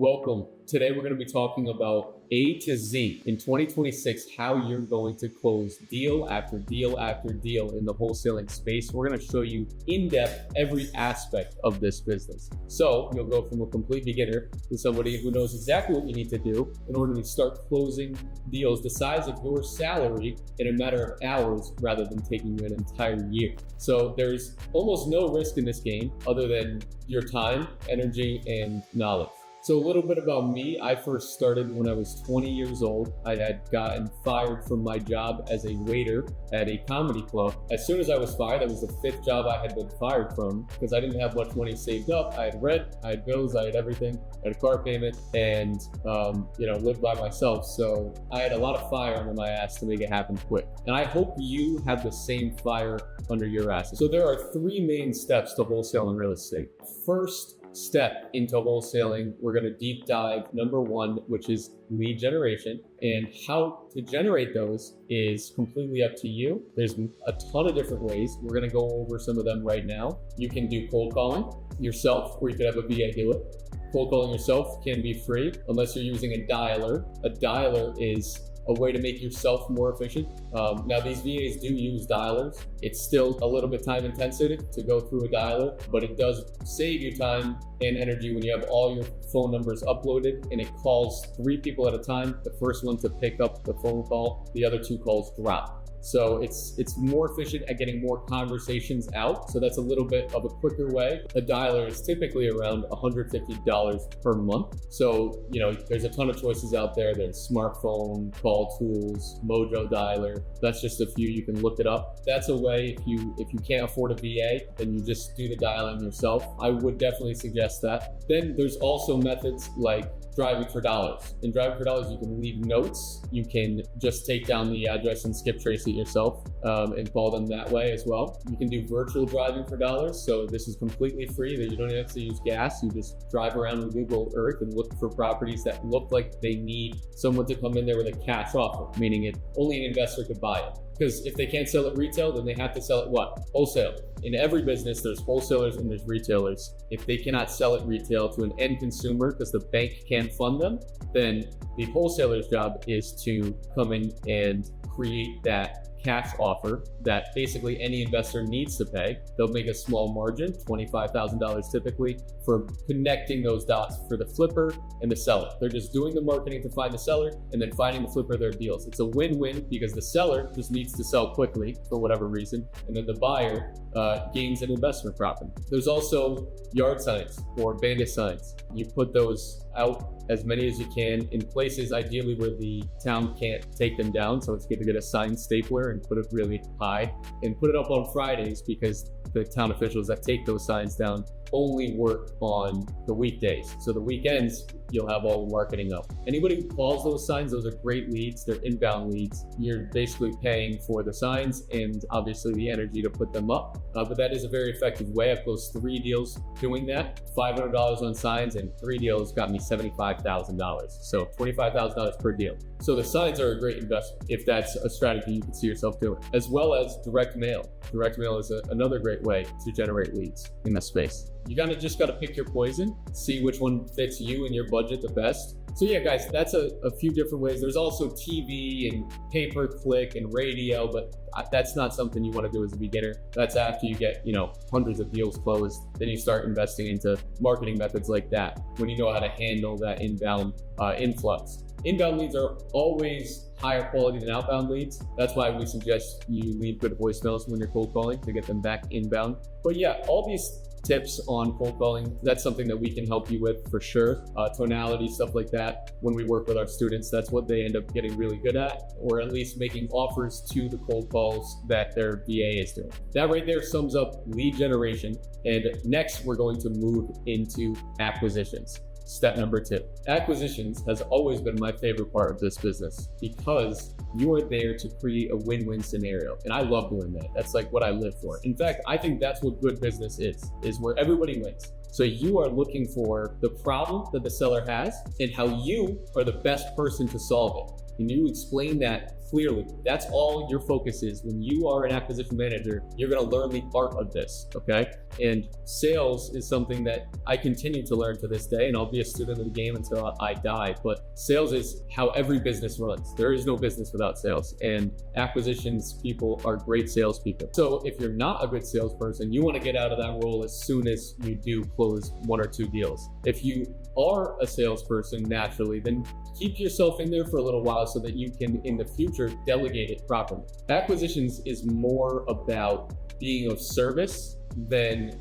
Welcome. Today we're going to be talking about A to Z in 2026, how you're going to close deal after deal after deal in the wholesaling space. We're going to show you in depth every aspect of this business. So you'll go from a complete beginner to somebody who knows exactly what you need to do in order to start closing deals the size of your salary in a matter of hours rather than taking you an entire year. So there's almost no risk in this game other than your time, energy, and knowledge. So a little bit about me. I first started when I was 20 years old. I had gotten fired from my job as a waiter at a comedy club. As soon as I was fired, that was the 5th job I had been fired from because I didn't have much money saved up. I had rent, I had bills, I had everything, I had a car payment, and lived by myself. So I had a lot of fire under my ass to make it happen quick. And I hope you have the same fire under your ass. So there are 3 main steps to wholesale in real estate. First step into wholesaling, we're going to deep dive number 1, which is lead generation, and how to generate those is completely up to you. There's a ton of different ways. We're going to go over some of them right now. You can do cold calling yourself, or you could have a VA do it. Cold calling yourself can be free unless you're using a dialer. A dialer is a way to make yourself more efficient. Now these VAs do use dialers. It's still a little bit time intensive to go through a dialer, but it does save you time and energy when you have all your phone numbers uploaded and it calls 3 people at a time. The first one to pick up the phone call, the other 2 calls drop. So it's more efficient at getting more conversations out. So that's a little bit of a quicker way. A dialer is typically around $150 per month. So, there's a ton of choices out there. There's smartphone, call tools, Mojo dialer. That's just a few. You can look it up. That's a way if you can't afford a VA, then you just do the dialing yourself. I would definitely suggest that. Then there's also methods like driving for dollars. In driving for dollars, you can leave notes. You can just take down the address and skip trace it yourself and call them that way as well. You can do virtual driving for dollars. So this is completely free. That you don't have to use gas. You just drive around with Google Earth and look for properties that look like they need someone to come in there with a cash offer, meaning only an investor could buy it. Because if they can't sell it retail, then they have to sell it what? Wholesale. In every business, there's wholesalers and there's retailers. If they cannot sell it retail to an end consumer because the bank can't fund them, then the wholesaler's job is to come in and create that cash offer that basically any investor needs to pay. They'll make a small margin, $25,000 typically, for connecting those dots for the flipper and the seller. They're just doing the marketing to find the seller and then finding the flipper their deals. It's a win-win because the seller just needs to sell quickly for whatever reason, and then the buyer gains an investment profit. There's also yard signs or bandit signs. You put those out as many as you can in places ideally where the town can't take them down. So it's good to get a sign stapler and put it really high and put it up on Fridays because the town officials that take those signs down only work on the weekdays. So the weekends, you'll have all the marketing up. Anybody who calls those signs, those are great leads. They're inbound leads. You're basically paying for the signs and obviously the energy to put them up. But that is a very effective way. I've closed 3 deals doing that. $500 on signs and 3 deals got me $75,000. So $25,000 per deal. So the signs are a great investment if that's a strategy you can see yourself doing, as well as direct mail. Direct mail is another great way to generate leads in that space. You just got to pick your poison, see which one fits you and your budget the best. So yeah, guys, that's a few different ways. There's also TV and pay-per-click and radio, but that's not something you want to do as a beginner. That's after you get, hundreds of deals closed. Then you start investing into marketing methods like that when you know how to handle that inbound influx. Inbound leads are always higher quality than outbound leads. That's why we suggest you leave good voicemails when you're cold calling to get them back inbound. But yeah, all these tips on cold calling, that's something that we can help you with for sure. Tonality, stuff like that. When we work with our students, that's what they end up getting really good at, or at least making offers to the cold calls that their VA is doing. That right there sums up lead generation. And next, we're going to move into acquisitions. Step number 2. Acquisitions has always been my favorite part of this business because you are there to create a win-win scenario. And I love doing that. That's like what I live for. In fact, I think that's what good business is where everybody wins. So you are looking for the problem that the seller has and how you are the best person to solve it. And you explain that clearly. That's all your focus is. When you are an acquisition manager, you're going to learn the art of this, okay? And sales is something that I continue to learn to this day, and I'll be a student of the game until I die. But sales is how every business runs. There is no business without sales, and acquisitions people are great salespeople. So if you're not a good salesperson, you want to get out of that role as soon as you do close 1 or 2 deals. If you are a salesperson naturally, then keep yourself in there for a little while so that you can, in the future, delegate it properly. Acquisitions is more about being of service than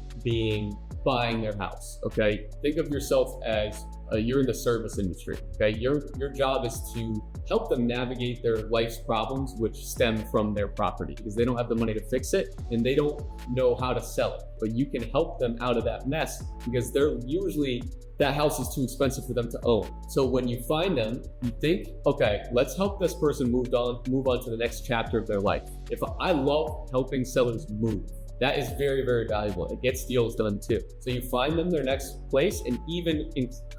buying their house, okay? Think of yourself as you're in the service industry, okay? Your job is to help them navigate their life's problems, which stem from their property, because they don't have the money to fix it and they don't know how to sell it. But you can help them out of that mess because they're usually, that house is too expensive for them to own. So when you find them, you think, okay, let's help this person move on to the next chapter of their life. I love helping sellers move. That is very, very valuable. It gets deals done too. So you find them their next place and even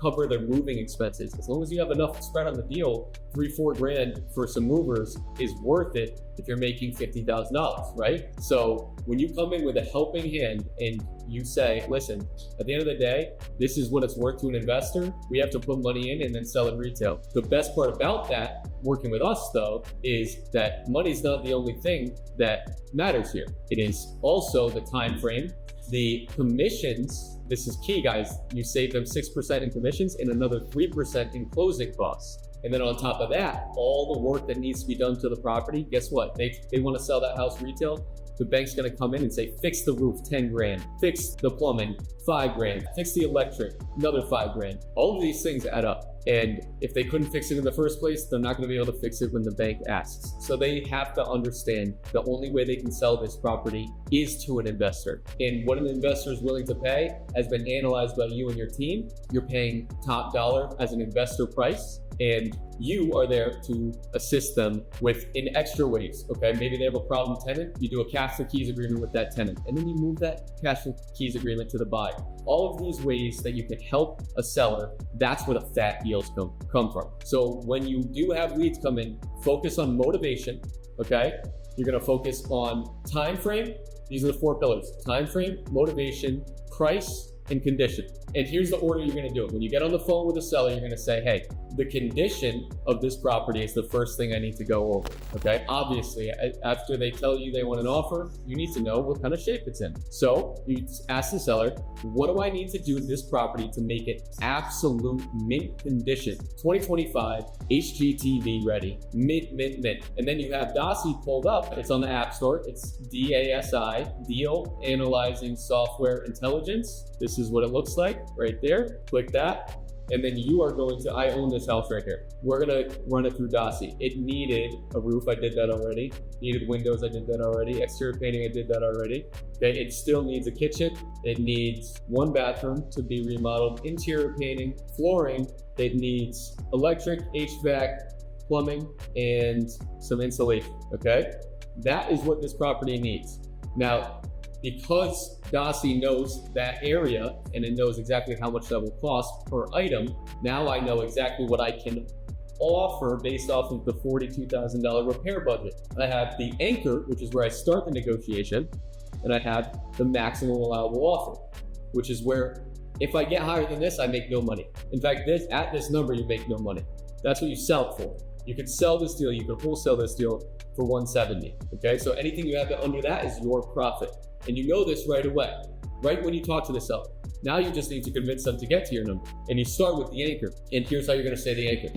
cover their moving expenses. As long as you have enough spread on the deal, $3-4 grand for some movers is worth it if you're making $50,000, right? So when you come in with a helping hand and you say, listen, at the end of the day, this is what it's worth to an investor. We have to put money in and then sell it retail. The best part about that, working with us though, is that money's not the only thing that matters here. It is also the time frame, the commissions. This is key, guys. You save them 6% in commissions and another 3% in closing costs. And then on top of that, all the work that needs to be done to the property, guess what? They want to sell that house retail. The bank's going to come in and say, fix the roof, 10 grand, fix the plumbing, 5 grand, fix the electric, another 5 grand. All of these things add up. And if they couldn't fix it in the first place, they're not going to be able to fix it when the bank asks. So they have to understand the only way they can sell this property is to an investor. And what an investor is willing to pay has been analyzed by you and your team. You're paying top dollar as an investor price, and you are there to assist them in extra ways, okay? Maybe they have a problem tenant, you do a cash for keys agreement with that tenant, and then you move that cash for keys agreement to the buyer. All of these ways that you can help a seller, that's where the fat deals come from. So when you do have leads come in, focus on motivation, okay? You're gonna focus on time frame. These are the 4 pillars: time frame, motivation, price, and condition. And here's the order you're going to do it. When you get on the phone with a seller, you're going to say, hey, the condition of this property is the first thing I need to go over. Okay. Obviously, after they tell you they want an offer, you need to know what kind of shape it's in. So you ask the seller, what do I need to do to this property to make it absolute mint condition? 2025 HGTV ready, mint. And then you have DASI pulled up. It's on the App Store. It's DASI, Deal Analyzing Software Intelligence. This is what it looks like right there. Click that. And then you are going to, I own this house right here. We're going to run it through DASI. It needed a roof. I did that already. Needed windows. I did that already. Exterior painting. I did that already. Okay. It still needs a kitchen. It needs 1 bathroom to be remodeled. Interior painting, flooring. It needs electric, HVAC, plumbing, and some insulation. Okay. That is what this property needs. Now, because DASI knows that area and it knows exactly how much that will cost per item, now I know exactly what I can offer based off of the $42,000 repair budget. I have the anchor, which is where I start the negotiation, and I have the maximum allowable offer, which is where if I get higher than this, I make no money. In fact, at this number, you make no money. That's what you sell it for. You could sell this deal, you could wholesale this deal for $170. Okay, so anything you have under that is your profit. And you know this right away, right when you talk to the seller. Now you just need to convince them to get to your number. And you start with the anchor. And here's how you're gonna say the anchor.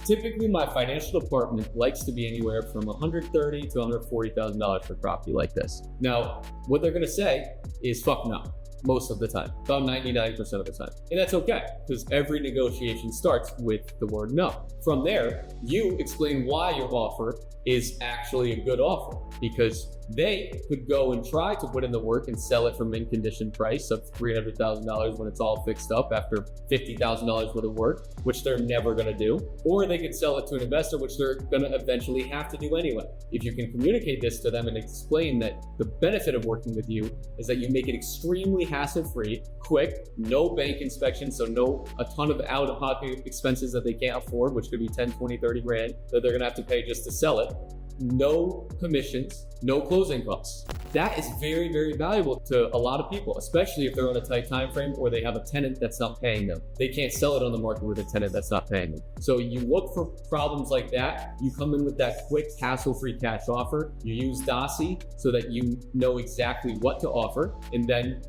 Typically, my financial department likes to be anywhere from $130,000 to $140,000 for property like this. Now, what they're gonna say is fuck no, most of the time, about 99% of the time. And that's okay, because every negotiation starts with the word no. From there, you explain why your offer is actually a good offer, because they could go and try to put in the work and sell it for mint condition price of $300,000 when it's all fixed up after $50,000 worth of work, which they're never going to do. Or they could sell it to an investor, which they're going to eventually have to do anyway. If you can communicate this to them and explain that the benefit of working with you is that you make it extremely hassle-free, quick, no bank inspection, so no a ton of out-of-pocket expenses that they can't afford, which could be 10, 20, 30 grand that they're gonna have to pay just to sell it. No commissions, no closing costs. That is very, very valuable to a lot of people, especially if they're on a tight time frame or they have a tenant that's not paying them. They can't sell it on the market with a tenant that's not paying them. So you look for problems like that. You come in with that quick, hassle-free cash offer. You use Dossi so that you know exactly what to offer, and then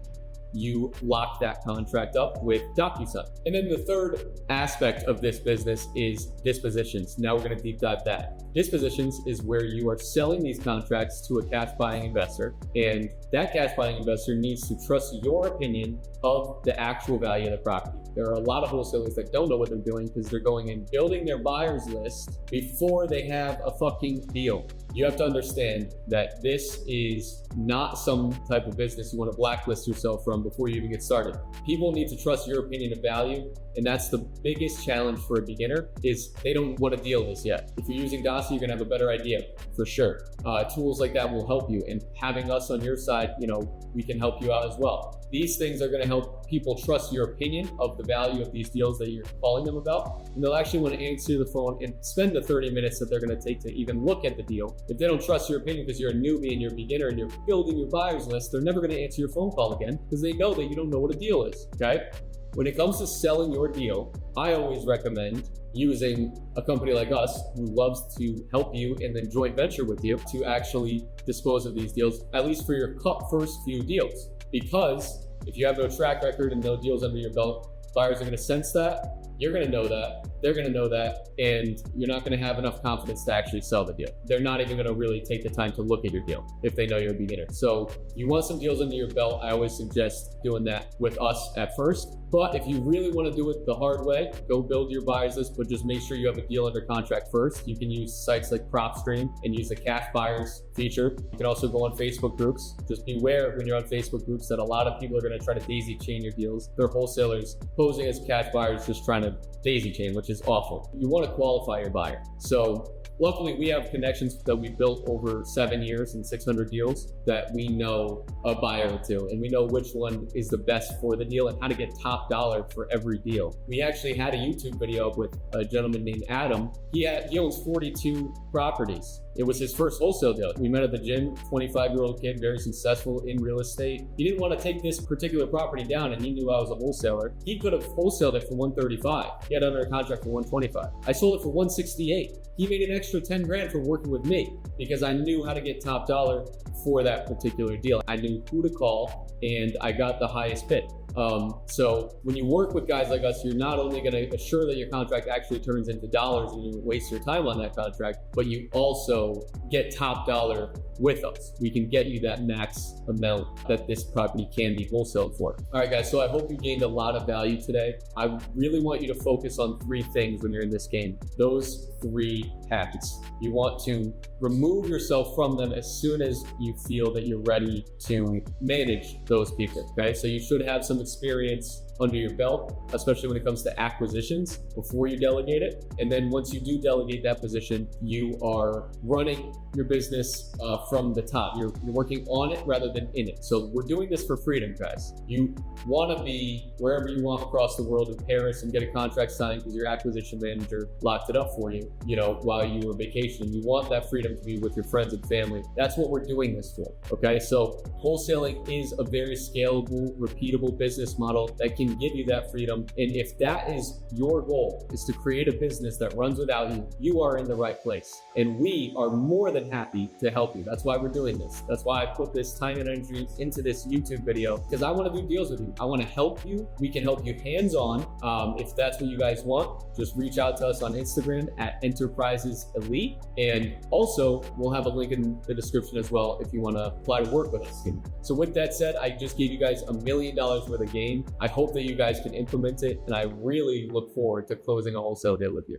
you lock that contract up with DocuSign. And then the third aspect of this business is dispositions. Now we're going to deep dive that. Dispositions is where you are selling these contracts to a cash buying investor, and that cash buying investor needs to trust your opinion of the actual value of the property. There are a lot of wholesalers that don't know what they're doing because they're going and building their buyer's list before they have a fucking deal. You have to understand that this is not some type of business you want to blacklist yourself from before you even get started. People need to trust your opinion of value, and that's the biggest challenge for a beginner is they don't know what a deal is yet. If you're using Dossi, you're gonna have a better idea for sure. Tools like that will help you, and having us on your side, we can help you out as well. These things are gonna help people trust your opinion of the value of these deals that you're calling them about, and they'll actually want to answer the phone and spend the 30 minutes that they're gonna take to even look at the deal. If they don't trust your opinion because you're a newbie and you're a beginner and you're building your buyer's list, they're never gonna answer your phone call again because they know that you don't know what a deal is, okay? When it comes to selling your deal, I always recommend using a company like us who loves to help you and then joint venture with you to actually dispose of these deals, at least for your first few deals. Because if you have no track record and no deals under your belt, buyers are going to sense that, you're going to know that, they're going to know that, and you're not going to have enough confidence to actually sell the deal. They're not even going to really take the time to look at your deal if they know you're a beginner. So you want some deals under your belt. I always suggest doing that with us at first. But if you really want to do it the hard way, go build your buyers list, but just make sure you have a deal under contract first. You can use sites like PropStream and use the cash buyers feature. You can also go on Facebook groups. Just beware when you're on Facebook groups that a lot of people are going to try to daisy chain your deals. They're wholesalers posing as cash buyers just trying to daisy chain, which is awful. You want to qualify your buyer. So luckily, we have connections that we built over 7 years and 600 deals that we know a buyer or two, and we know which one is the best for the deal and how to get top dollar for every deal. We actually had a YouTube video with a gentleman named Adam. He owns 42 properties. It was his first wholesale deal. We met at the gym, 25-year-old kid, very successful in real estate. He didn't want to take this particular property down, and he knew I was a wholesaler. He could have wholesaled it for 135. He had under a contract for 125. I sold it for 168. He made an extra 10 grand for working with me because I knew how to get top dollar for that particular deal. I knew who to call, and I got the highest bid. So when you work with guys like us, you're not only going to assure that your contract actually turns into dollars and you don't waste your time on that contract, but you also get top dollar with us. We can get you that max amount that this property can be wholesaled for. All right, guys, so I hope you gained a lot of value today. I really want you to focus on 3 things when you're in this game. Those 3 habits. You want to remove yourself from them as soon as you feel that you're ready to manage those people, okay? So you should have some experience under your belt, especially when it comes to acquisitions before you delegate it. And then once you do delegate that position, you are running your business from the top. You're working on it rather than in it. So we're doing this for freedom, guys. You want to be wherever you want across the world in Paris and get a contract signed because your acquisition manager locked it up for you, while you were vacationing. You want that freedom to be with your friends and family. That's what we're doing this for, okay? So wholesaling is a very scalable, repeatable business model that can give you that freedom. And if that is your goal, is to create a business that runs without you, you are in the right place. And we are more than happy to help you. That's why we're doing this. That's why I put this time and energy into this YouTube video, because I want to do deals with you. I want to help you. We can help you hands-on. If that's what you guys want, just reach out to us on Instagram at Enterprises Elite. And also, we'll have a link in the description as well if you want to apply to work with us. So with that said, I just gave you guys $1 million worth of game. I hope that you guys can implement it, and I really look forward to closing a wholesale deal with you.